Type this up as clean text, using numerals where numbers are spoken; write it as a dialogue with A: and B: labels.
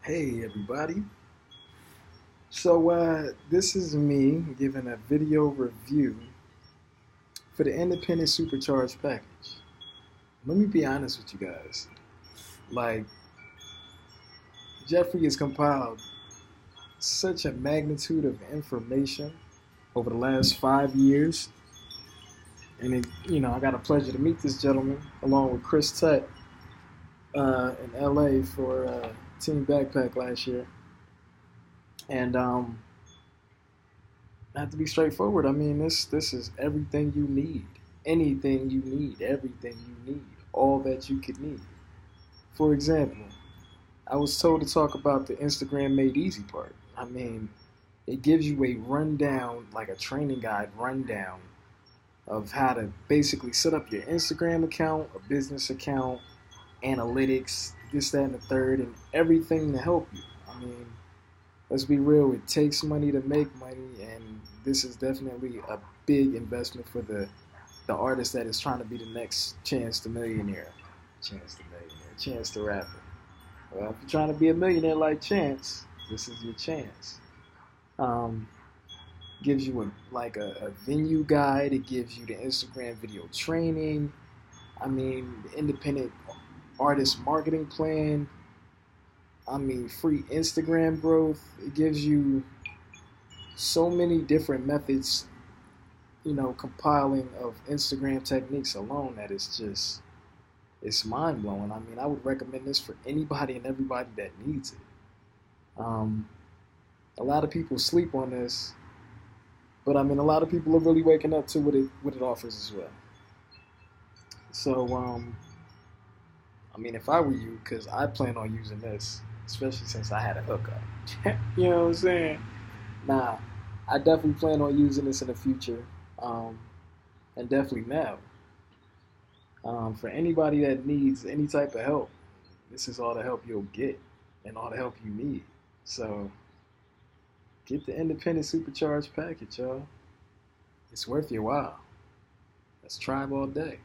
A: Hey everybody. So this is me giving a video review for the independent supercharged package. Let me be honest with you guys. Like, Jeffrey has compiled such a magnitude of information over the last 5 years. I got a pleasure to meet this gentleman along with Chris Tutt in LA for Team Backpack last year. And I have to be straightforward. I mean, this is everything you need, anything you need, everything you need, all that you could need. For example, I was told to talk about the Instagram Made Easy part. I mean, it gives you a rundown, like a training guide rundown of how to basically set up your Instagram account, a business account, analytics, this, that, and the third, and everything to help you. I mean, let's be real, it takes money to make money, and this is definitely a big investment for the artist that is trying to be the next Chance the Millionaire. Chance the Rapper. Well, if you're trying to be a millionaire like Chance, this is your chance. Um, Gives you a venue guide. It gives you the Instagram video training. I mean, the independent artist marketing plan. I mean, free Instagram growth. It gives you so many different methods, compiling of Instagram techniques alone that it's mind blowing. I mean, I would recommend this for anybody and everybody that needs it. A lot of people sleep on this, but I mean, a lot of people are really waking up to what it offers as well. So, I mean, if I were you, because I plan on using this, especially since I had a hookup. You know what I'm saying? Nah, I definitely plan on using this in the future, and definitely now. For anybody that needs any type of help, this is all the help you'll get and all the help you need. So get the independent supercharged package, y'all. It's worth your while. Let's TRiiiBE all day.